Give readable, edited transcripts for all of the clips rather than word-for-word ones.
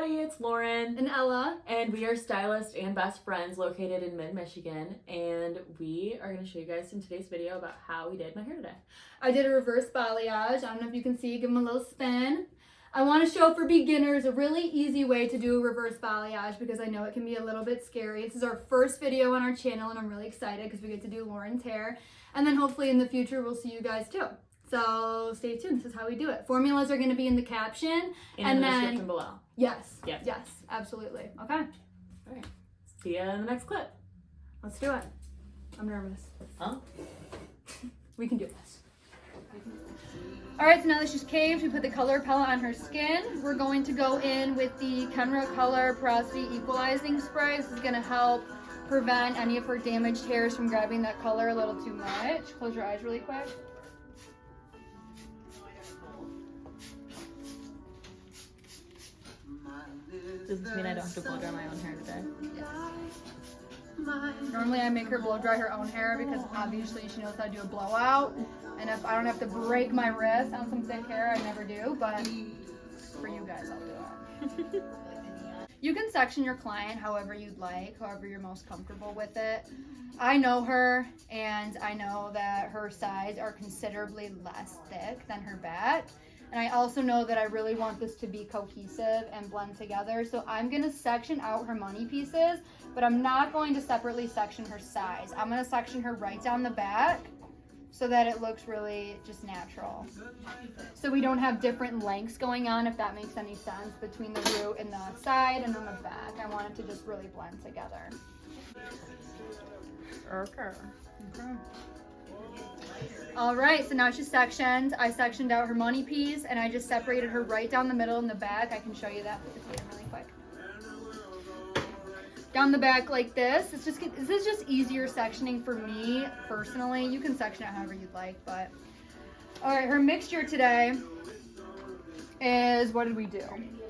everybody, it's Lauren and Ella, and we are stylists and best friends located in mid-Michigan, and we are going to show you guys in today's video about how we did my hair today. I did a reverse balayage. I don't know if you can see, give them a little spin. I want to show for beginners a really easy way to do a reverse balayage because I know it can be a little bit scary. This is our first video on our channel and I'm really excited because we get to do Lauren's hair, and then hopefully in the future we'll see you guys too. So stay tuned. This is how we do it. Formulas are going to be in the caption and then the description below. Yes. Yep. Yes, absolutely. Okay. All right. See you in the next clip. Let's do it. I'm nervous. Huh? We can do this. All right, so now that she's caved, we put the color palette on her skin. We're going to go in with the Kenra Color Porosity Equalizing Spray. This is going to help prevent any of her damaged hairs from grabbing that color a little too much. Close your eyes really quick. Does this mean I don't have to blow dry my own hair today? Yes. Normally I make her blow dry her own hair because obviously she knows how to do a blowout. And if I don't have to break my wrist on some thick hair, I never do. But for you guys, I'll do it. You can section your client however you'd like, however you're most comfortable with it. I know her, and I know that her sides are considerably less thick than her back. And I also know that I really want this to be cohesive and blend together. So I'm going to section out her money pieces, but I'm not going to separately section her sides. I'm going to section her right down the back so that it looks really just natural. So we don't have different lengths going on, if that makes any sense, between the root and the side and on the back. I want it to just really blend together. Okay. All right, so now she's sectioned. I sectioned out her money piece and I just separated her right down the middle in the back. I can show you that really quick. Down the back like this. This is just easier sectioning for me personally. You can section it however you'd like, but all right, her mixture today is, what did we do?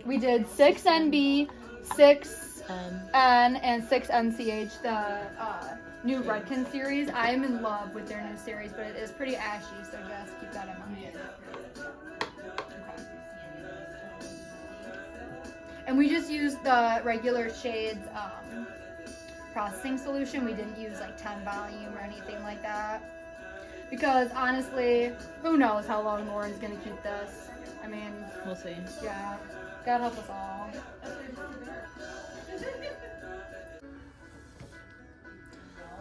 We did 6 NB, 6 N, and 6 NCH, the new Redken series. I am in love with their new series, but it is pretty ashy, so just keep that in mind. Okay. And we just used the regular shades processing solution. We didn't use like 10 volume or anything like that. Because honestly, who knows how long Lauren's gonna keep this. I mean, We'll see. Yeah, God help us all.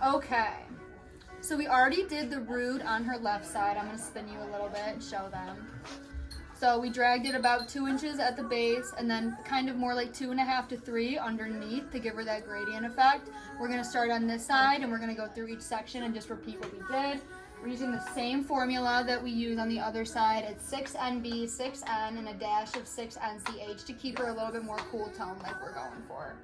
Okay, so we already did the root on her left side. I'm going to spin you a little bit and show them. So we dragged it about 2 inches at the base and then kind of more like 2.5 to 3 underneath to give her that gradient effect. We're going to start on this side and we're going to go through each section and just repeat what we did. We're using the same formula that we use on the other side. It's 6 NB, 6 N, and a dash of 6 NCH to keep her a little bit more cool tone like we're going for.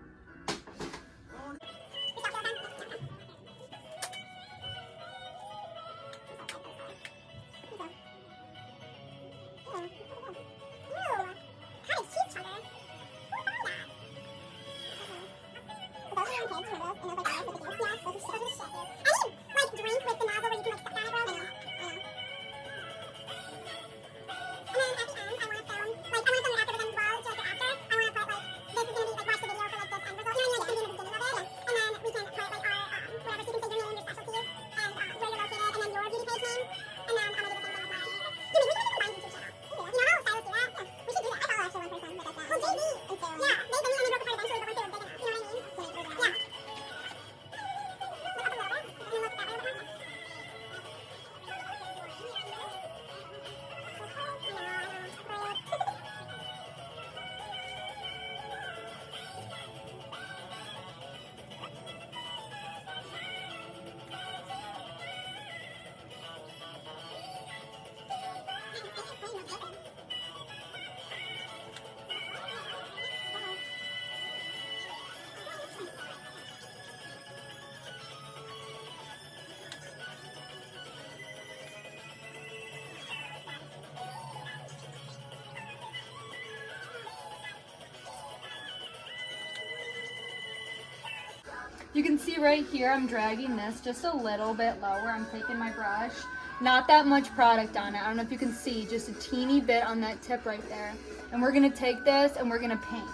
You can see right here, I'm dragging this just a little bit lower. I'm taking my brush, not that much product on it. I don't know if you can see, just a teeny bit on that tip right there. And we're gonna take this and we're gonna paint.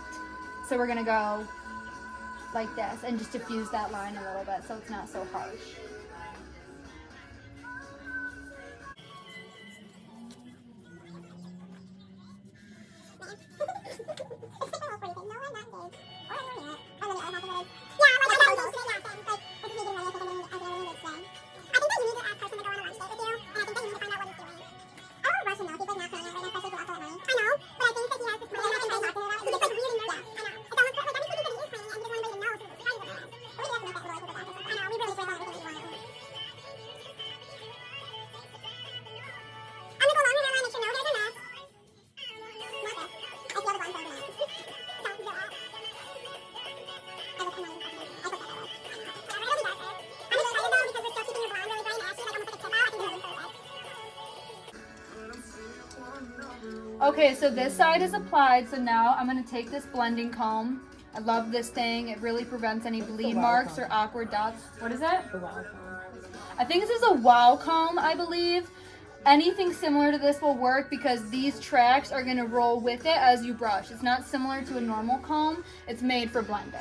So we're gonna go like this and just diffuse that line a little bit so it's not so harsh. Okay, so this side is applied, so now I'm going to take this blending comb. I love this thing. It really prevents any bleed marks or awkward dots. What is that? The wow comb. I think this is a wow comb, I believe. Anything similar to this will work because these tracks are going to roll with it as you brush. It's not similar to a normal comb. It's made for blending.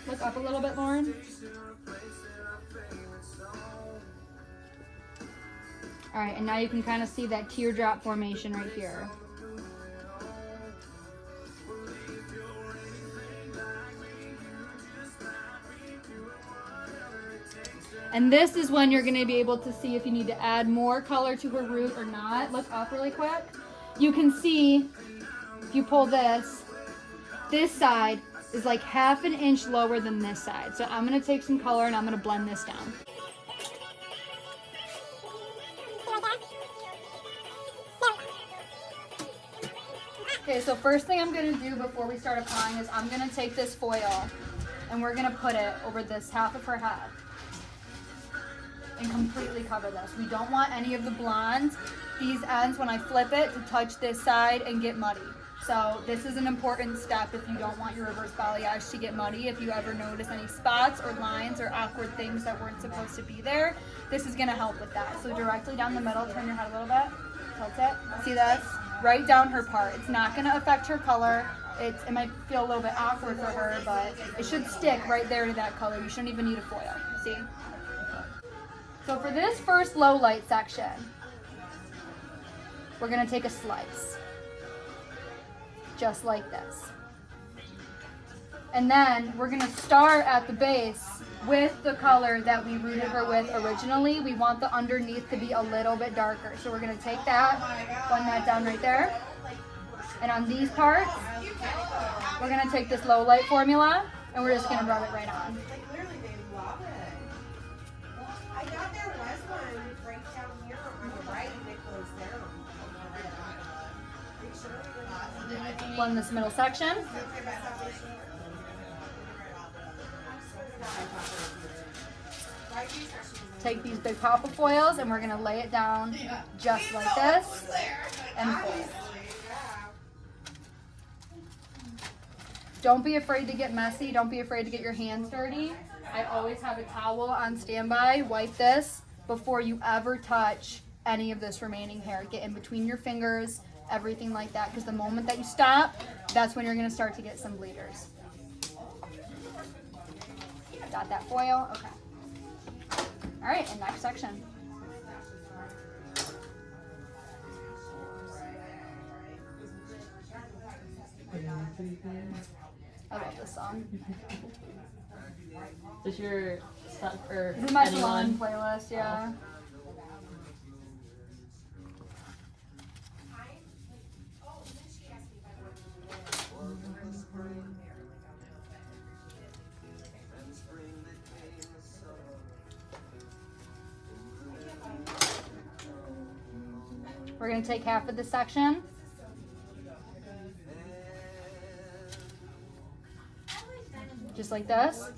Look up a little bit, Lauren. All right, and now you can kind of see that teardrop formation right here. And this is when you're going to be able to see if you need to add more color to her root or not. Look up really quick. You can see, if you pull this side is like half an inch lower than this side. So I'm going to take some color and I'm going to blend this down. Okay, so first thing I'm going to do before we start applying is I'm going to take this foil and we're going to put it over this half of her head and completely cover this. We don't want any of the blondes, these ends, when I flip it, to touch this side and get muddy. So this is an important step if you don't want your reverse balayage to get muddy. If you ever notice any spots or lines or awkward things that weren't supposed to be there, this is going to help with that. So directly down the middle, turn your head a little bit, tilt it. See this? Right down her part. It's not going to affect her color. It might feel a little bit awkward for her, but it should stick right there to that color. You shouldn't even need a foil. See? So for this first low light section, we're going to take a slice. Just like this. And then we're going to start at the base with the color that we rooted her with originally. We want the underneath to be a little bit darker. So we're going to take that, blend that down right there. And on these parts, we're going to take this low light formula and we're just going to rub it right on. Blend this middle section. Take these big pop-up foils and we're going to lay it down just like this and fold. Don't be afraid to get messy. Don't be afraid to get your hands dirty. I always have a towel on standby. Wipe this before you ever touch any of this remaining hair. Get in between your fingers, everything like that, because the moment that you stop, that's when you're going to start to get some bleeders. Got that foil? Okay. All right, and next section. I love this song. Is your stuff or This is my salon playlist, yeah. We're going to take half of this section. Just like this.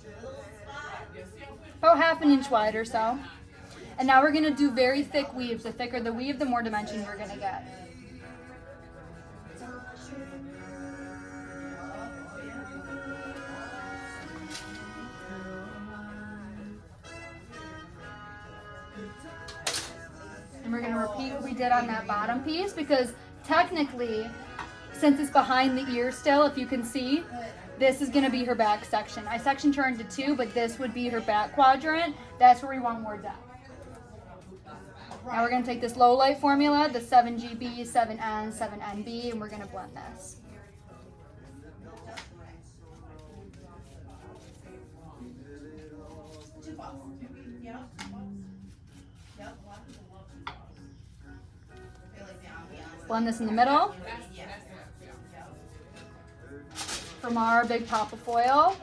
About half an inch wide or so. And now we're going to do very thick weaves. The thicker the weave, the more dimension you're going to get. And we're going to repeat what we did on that bottom piece because technically since it's behind the ear still, if you can see, this is gonna be her back section. I sectioned her into two, but this would be her back quadrant. That's where we want more depth. Now we're gonna take this Lowlight formula, the 7GB, 7N, 7NB, and we're gonna blend this. Blend this in the middle. From our big pop of foil.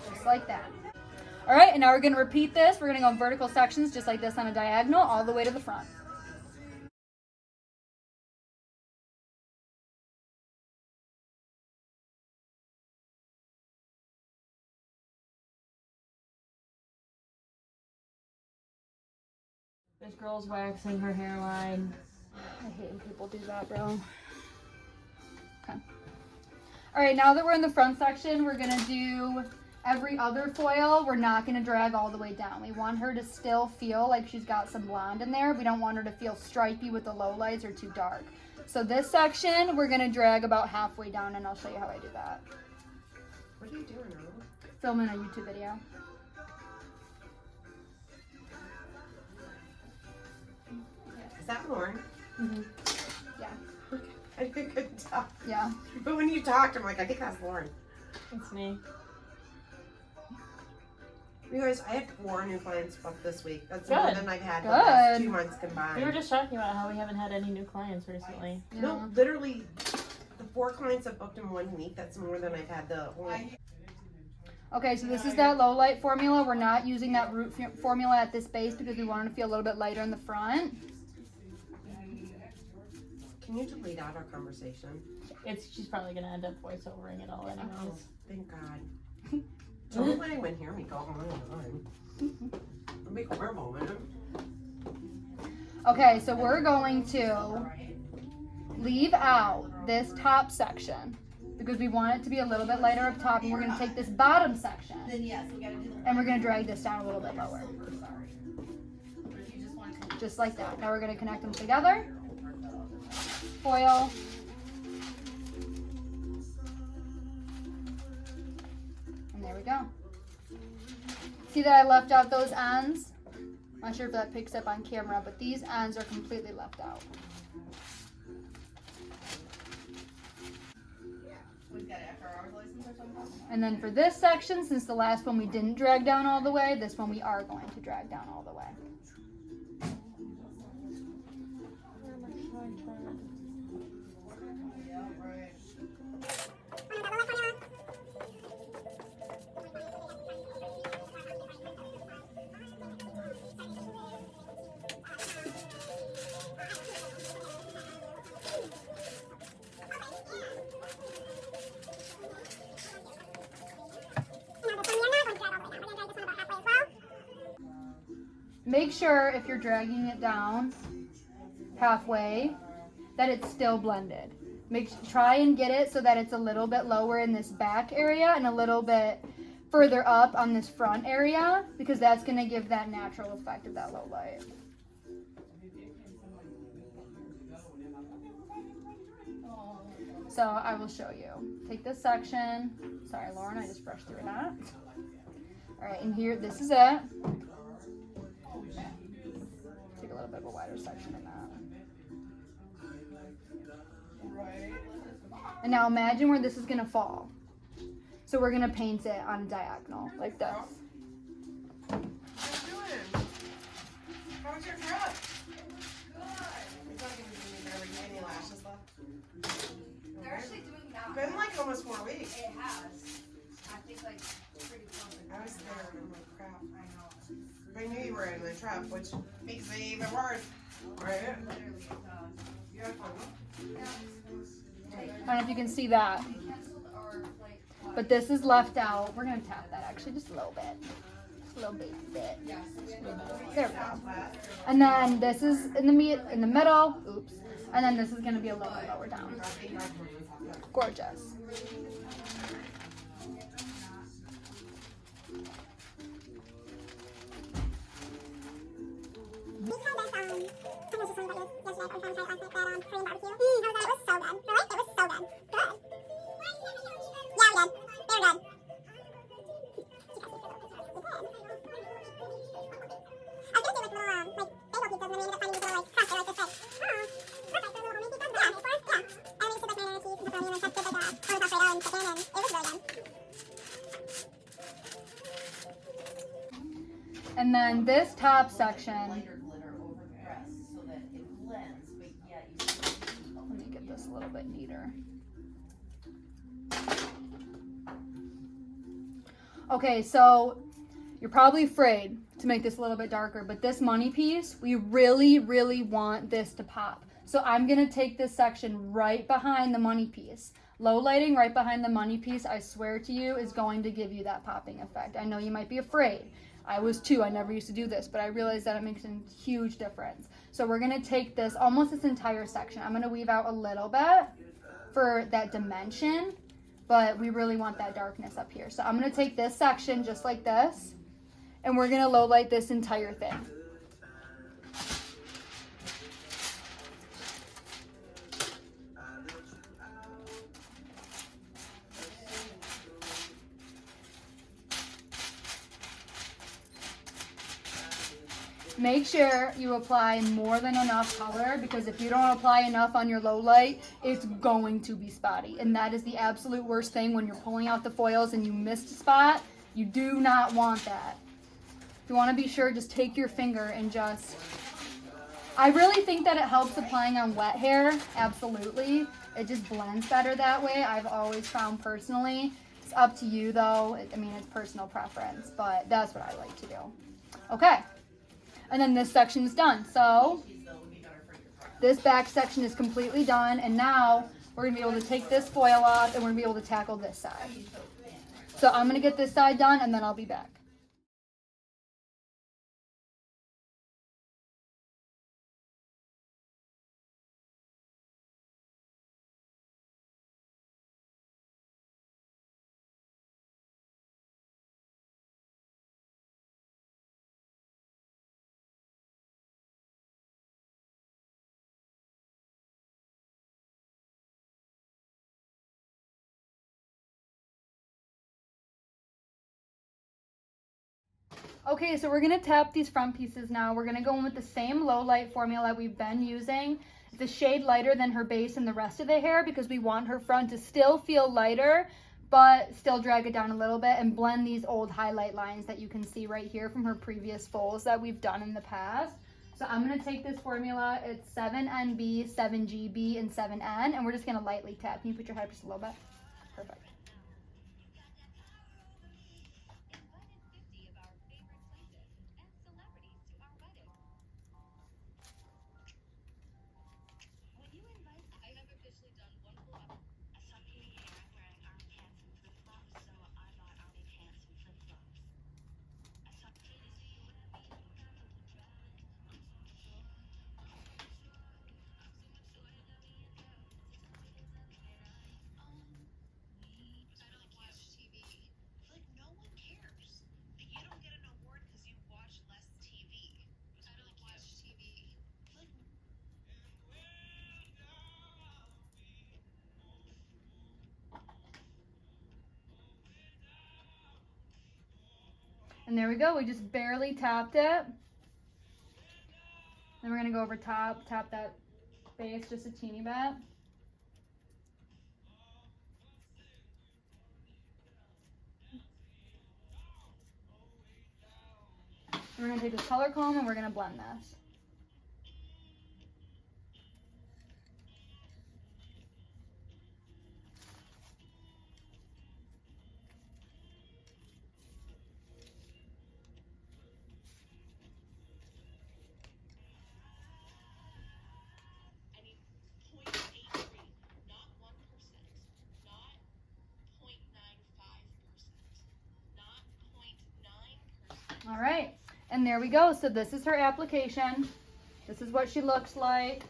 Just like that. All right, and now we're gonna repeat this. We're gonna go in vertical sections just like this on a diagonal all the way to the front. This girl's waxing her hairline. I hate when people do that, bro. Okay. All right, now that we're in the front section, we're gonna do every other foil. We're not gonna drag all the way down. We want her to still feel like she's got some blonde in there. We don't want her to feel stripy with the low lights or too dark. So this section, we're gonna drag about halfway down, and I'll show you how I do that. What are you doing, Earl? Filming a YouTube video. Is that Lauren? Mm-hmm. Yeah. I couldn't tell. Yeah. But when you talked, I'm like, I think that's Lauren. It's me. You guys, I had 4 new clients booked this week. That's Good. more than I've had the last 2 months combined. We were just talking about how we haven't had any new clients recently. Yeah. No, literally, the 4 clients I've booked in 1 week. That's more than I've had the whole. Okay, so this is that low light formula. We're not using that root formula at this base because we want it to feel a little bit lighter in the front. Can you delete out our conversation? She's probably gonna end up voiceovering it all Oh, anyways. thank God. Don't let anyone hear me go on and on. It'll be horrible, man. Okay, so we're going to leave out this top section because we want it to be a little bit lighter up top, and we're going to take this bottom section and we're going to drag this down a little bit lower. Just like that. Now we're going to connect them together. Foil. And there we go. See that I left out those ends? Not sure if that picks up on camera, but these ends are completely left out. And then for this section, since the last one we didn't drag down all the way, this one we are going to drag down all the way. Make sure if you're dragging it down halfway that it's still blended. Try and get it so that it's a little bit lower in this back area and a little bit further up on this front area, because that's going to give that natural effect of that low light. So I will show you. Take this section. Sorry, Lauren, I just brushed through that. All right, and here, this is it. Take a little bit of a wider section in that. And now imagine where this is going to fall. So we're going to paint it on a diagonal, like this. What are you doing? How was your trip? Good. It's not going to be any lashes left. They're actually doing that. It's been like almost 4 weeks. It has. I think like pretty close. I was there and I'm like, crap. I know. I knew you were in the trap, which makes it even worse. Right? You had fun. I don't know if you can see that. But this is left out. We're going to tap that actually just a little bit. Just a little bit. There we go. And then this is in the middle. Oops. And then this is going to be a little bit lower down. Gorgeous. And then this top section, Lighter glitter over the dress so that it blends, but yet you still see the let me get this a little bit neater. Okay, so you're probably afraid to make this a little bit darker, but this money piece, we really, really want this to pop. So I'm gonna take this section right behind the money piece. Low lighting right behind the money piece, I swear to you, is going to give you that popping effect. I know you might be afraid. I was too, I never used to do this, but I realized that it makes a huge difference. So we're gonna take this, almost this entire section. I'm gonna weave out a little bit for that dimension, but we really want that darkness up here. So I'm gonna take this section just like this, and we're gonna low light this entire thing. Make sure you apply more than enough color, because if you don't apply enough on your low light, it's going to be spotty. And that is the absolute worst thing when you're pulling out the foils and you missed a spot. You do not want that. You want to be sure, just take your finger and just, I really think that it helps applying on wet hair. Absolutely. It just blends better that way. I've always found personally. It's up to you though. I mean, it's personal preference, but that's what I like to do. Okay. And then this section is done. So this back section is completely done. And now we're gonna be able to take this foil off and we're gonna be able to tackle this side. So I'm gonna get this side done and then I'll be back. Okay, so we're gonna tap these front pieces now. We're gonna go in with the same low light formula we've been using. It's a shade lighter than her base and the rest of the hair because we want her front to still feel lighter, but still drag it down a little bit and blend these old highlight lines that you can see right here from her previous folds that we've done in the past. So I'm gonna take this formula, it's 7NB, 7GB, and 7N, and we're just gonna lightly tap. Can you put your head up just a little bit? Perfect. And there we go, we just barely tapped it. Then we're gonna go over top, tap that base just a teeny bit. And we're gonna take this color comb and we're gonna blend this. All right, and there we go. So this is her application. This is what she looks like.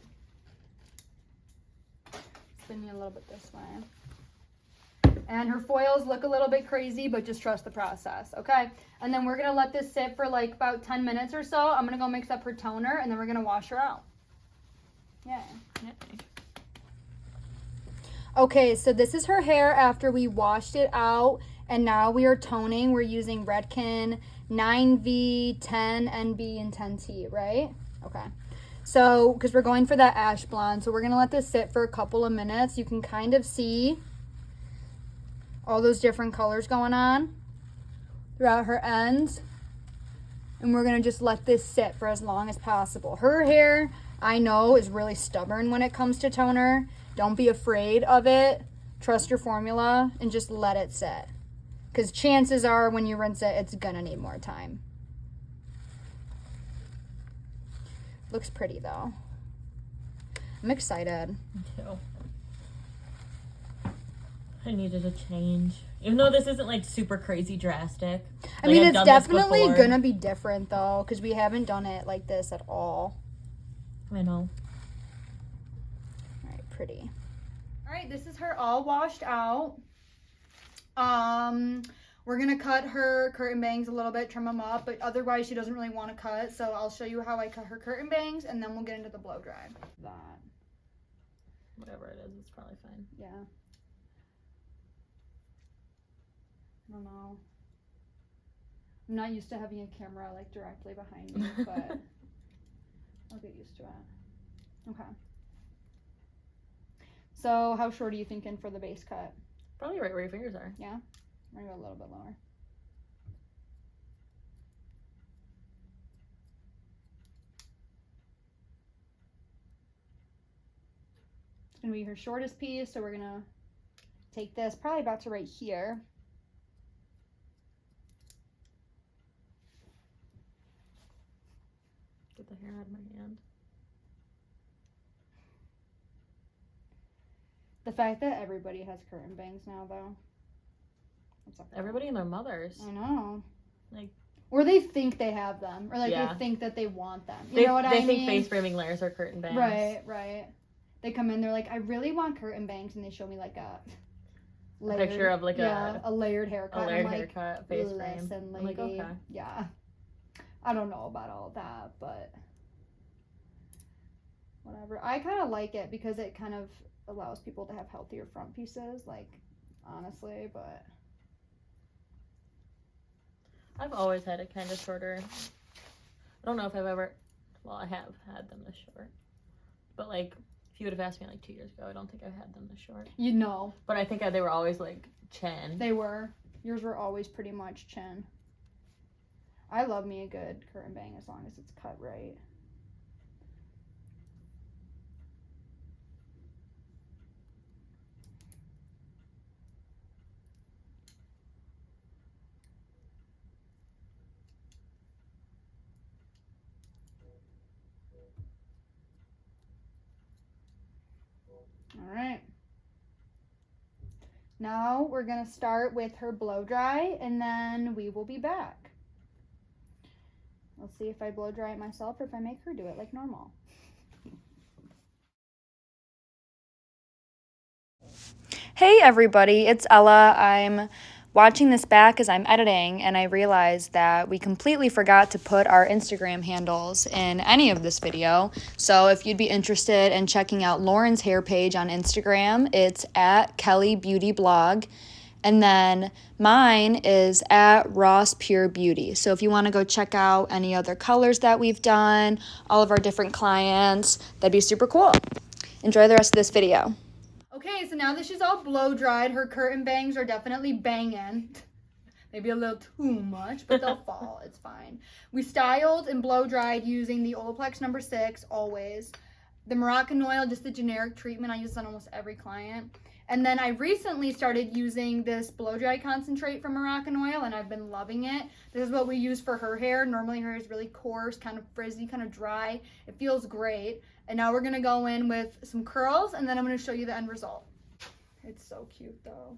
Spin me a little bit this way. And her foils look a little bit crazy, but just trust the process, okay? And then we're gonna let this sit for like about 10 minutes or so. I'm gonna go mix up her toner and then we're gonna wash her out. Yeah. Okay, so this is her hair after we washed it out, and now we are toning. We're using Redken 9V, 10NB, and 10T, right? Okay. So, because we're going for that ash blonde, so we're going to let this sit for a couple of minutes. You can kind of see all those different colors going on. throughout her ends. And we're gonna just let this sit for as long as possible. Her hair, I know, is really stubborn when it comes to toner. Don't be afraid of it. Trust your formula and just let it sit. Because chances are when you rinse it, it's gonna need more time. Looks pretty though. I'm excited. Me too. I needed a change. Even though this isn't like super crazy drastic. I mean, it's definitely gonna be different though, because we haven't done it like this at all. I know. Alright, pretty. Alright, this is her all washed out. We're gonna cut her curtain bangs a little bit, trim them up, but otherwise she doesn't really want to cut, so I'll show you how I cut her curtain bangs, and then we'll get into the blow dry. That. Whatever it is, it's probably fine. Yeah. I don't know. I'm not used to having a camera like directly behind me, but I'll get used to it. Okay. So how short are you thinking for the base cut? Probably right where your fingers are. Yeah? We're gonna go a little bit lower. It's gonna be her shortest piece, so we're gonna take this probably about to right here. Get the hair out of my hand. The fact that everybody has curtain bangs now, though. Everybody and their mothers. I know. Like, or they think they have them, or like yeah. they think that they want them. You know what I mean? They think face framing layers are curtain bangs. Right, right. They come in, they're like, I really want curtain bangs, and they show me like a layered, picture of like a layered haircut. A layered I'm haircut, face frame. Listen, lady. I'm like, okay. Yeah. I don't know about all that, but whatever. I kind of like it because it kind of allows people to have healthier front pieces, like, honestly, but I've always had it kind of shorter. I don't know if I've ever, well, I have had them this short, but like, if you would have asked me like 2 years ago, I don't think I've had them this short. You know. But I think they were always like chin. They were. Yours were always pretty much chin. I love me a good curtain bang as long as it's cut right. All right. Now we're going to start with her blow dry, and then we will be back. We'll see if I blow dry it myself or if I make her do it like normal. Hey everybody, it's Ella. I'm watching this back as I'm editing, and I realized that we completely forgot to put our Instagram handles in any of this video. So if you'd be interested in checking out Lauren's hair page on Instagram, it's at Kelly Beauty Blog. And then mine is at Ross Pure Beauty. So if you want to go check out any other colors that we've done, all of our different clients, that'd be super cool. Enjoy the rest of this video. Okay, so now that she's all blow dried, her curtain bangs are definitely banging. Maybe a little too much, but they'll fall. It's fine. We styled and blow dried using the Olaplex No. 6 always. The Moroccan oil, just the generic treatment. I use this on almost every client. And then I recently started using this blow dry concentrate from Moroccan oil, and I've been loving it. This is what we use for her hair. Normally her hair is really coarse, kind of frizzy, kind of dry. It feels great. And now we're gonna go in with some curls, and then I'm gonna show you the end result. It's so cute though.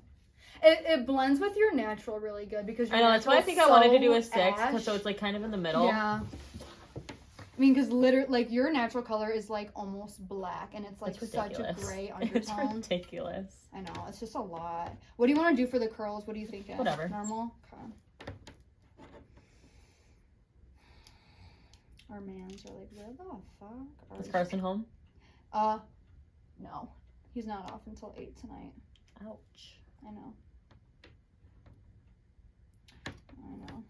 It blends with your natural really good because I know, that's why I think I wanted to do a 6, so it's like kind of in the middle. Yeah. I mean, because literally, like, your natural color is like almost black, and it's like such a gray undertone. It's ridiculous. I know, it's just a lot. What do you want to do for the curls? What do you think? Whatever. Normal? Okay. Our mans are like, where the fuck? Is Carson home? No. He's not off until 8 tonight. Ouch. I know. I know.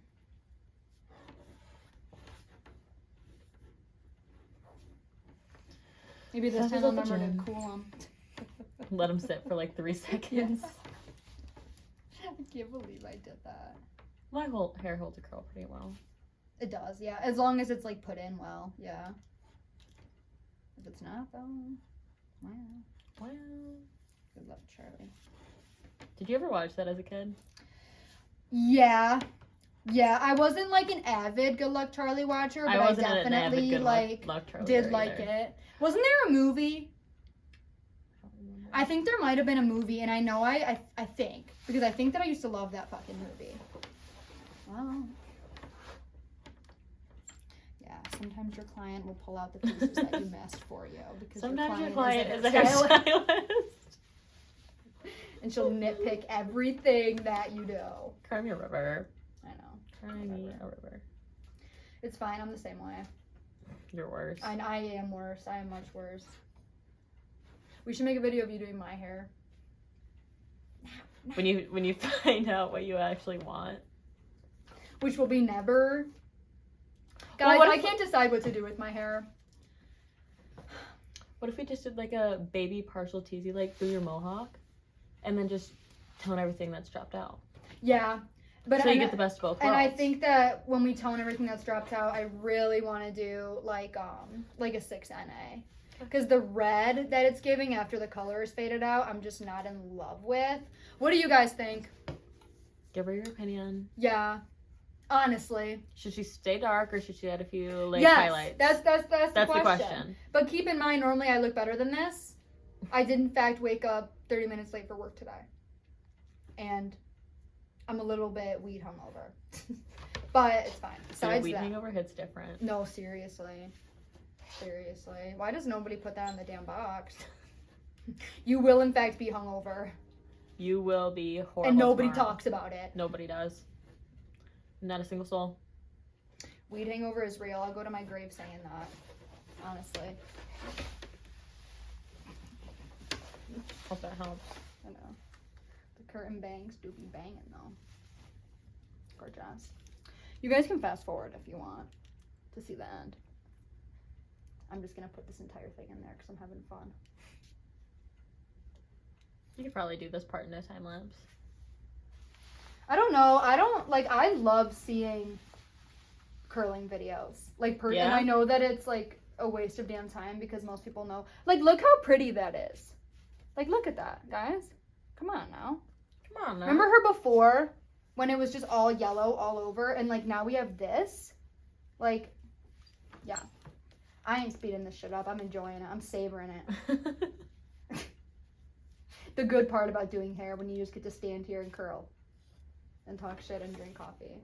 Maybe this time I'll remember to cool him. Let him sit for like 3 seconds. Yeah. I can't believe I did that. My whole hair holds a curl pretty well. It does, yeah. As long as it's like put in well, yeah. If it's not, though, wow. Wow. Good luck, Charlie. Did you ever watch that as a kid? Yeah. Yeah, I wasn't like an avid Good Luck Charlie watcher, but I definitely Luck Charlie did like it. Wasn't there a movie? I think there might have been a movie, and I know I think, because I think that I used to love that fucking movie. Wow. Yeah, sometimes your client will pull out the pieces that you messed for you. Because sometimes your client is a hairstylist. And she'll nitpick everything that you do. Cry me a river. I know. Cry me a river. It's fine, I'm the same way. You're worse. I am worse. I am much worse. We should make a video of you doing my hair. When you find out what you actually want. Which will be never. Guys, Well, I can't decide what to do with my hair. What if we just did like a baby partial teasy, like through your mohawk, and then just tone everything that's dropped out? Yeah. But so you get the best of both worlds. And I think that when we tone everything that's dropped out, I really want to do like a 6NA. Because the red that it's giving after the color is faded out, I'm just not in love with. What do you guys think? Give her your opinion. Yeah. Honestly. Should she stay dark or should she add a few highlights? That's the question. question. But keep in mind, normally I look better than this. I did in fact wake up 30 minutes late for work today. And I'm a little bit weed hungover. But it's fine. Besides weed that. hangover hits different. No, seriously. Seriously. Why does nobody put that in the damn box? You will in fact be hungover. You will be horrible. And nobody tomorrow. talks about it. Nobody does. Not a single soul. Weed hangover is real. I'll go to my grave saying that. Honestly. Hope that helps. I know. The curtain bangs do be banging though. Gorgeous. You guys can fast forward if you want to see the end. I'm just gonna put this entire thing in there because I'm having fun. You could probably do this part in a time lapse. I don't know. I love seeing curling videos. And I know that it's like a waste of damn time because most people know. Like, look how pretty that is. Like, look at that, guys. Come on now. Come on now. Remember her before when it was just all yellow all over and like now we have this? Like, yeah. I ain't speeding this shit up. I'm enjoying it. I'm savoring it. The good part about doing hair when you just get to stand here and curl and talk shit and drink coffee.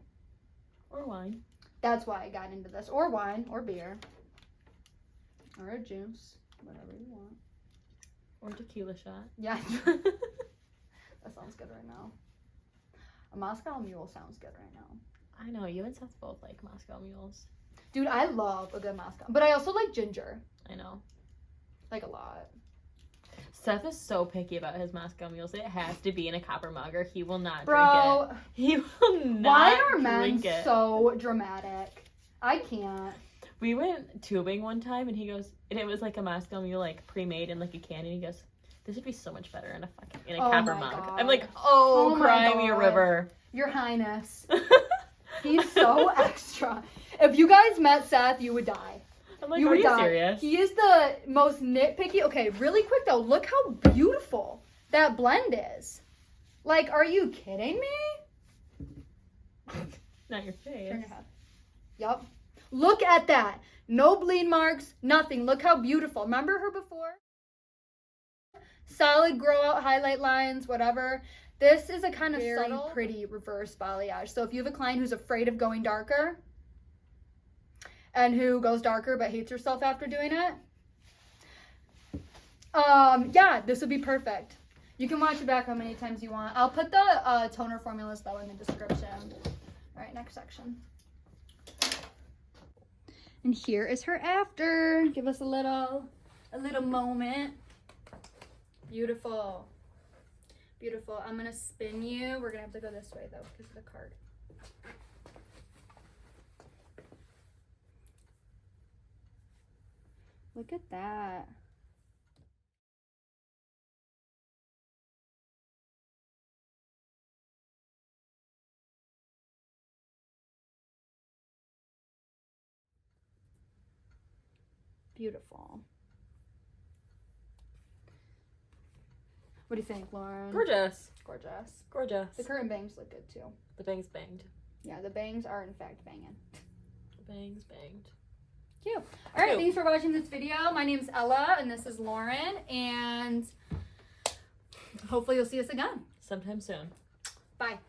Or wine. That's why I got into this. Or wine, or beer, or a juice, whatever you want. Or tequila shot. Yeah. That sounds good right now. A Moscow Mule sounds good right now. I know, you and Seth both like Moscow mules. Dude, I love a good Moscow. But I also like ginger. I know. Like a lot. Seth is so picky about his Moscow mules. It has to be in a copper mug or he will not Bro, drink it. He will not why are men drink it. so dramatic? I can't. We went tubing one time and he goes, and it was like a Moscow mule like pre-made in like a can, and he goes, this would be so much better in a copper mug. God. I'm like, Oh cry my me a God. river. Your Highness. He's so extra. If you guys met Seth, you would die. I'm like, You are would you die. serious? He is the most nitpicky. Okay, really quick though, look how beautiful that blend is. Like, are you kidding me? Not your face. Turn your head. Yup. Look at that. No bleed marks, nothing. Look how beautiful. Remember her before? Solid grow out highlight lines, whatever. This is a kind of very subtle, pretty reverse balayage. So if you have a client who's afraid of going darker and who goes darker but hates herself after doing it, yeah, this would be perfect. You can watch it back how many times you want. I'll put the toner formulas though in the description. All right, next section. And here is her after. Give us a little moment. Beautiful. Beautiful. I'm gonna spin you. We're gonna have to go this way though because of the card. Look at that. Beautiful. What do you think, Lauren? Gorgeous. Gorgeous. Gorgeous. The current bangs look good too. The bangs banged. Yeah, the bangs are in fact banging. The bangs banged. Cute. All right, Cute. thanks for watching this video. My name's Ella, and this is Lauren, and hopefully you'll see us again. Sometime soon. Bye.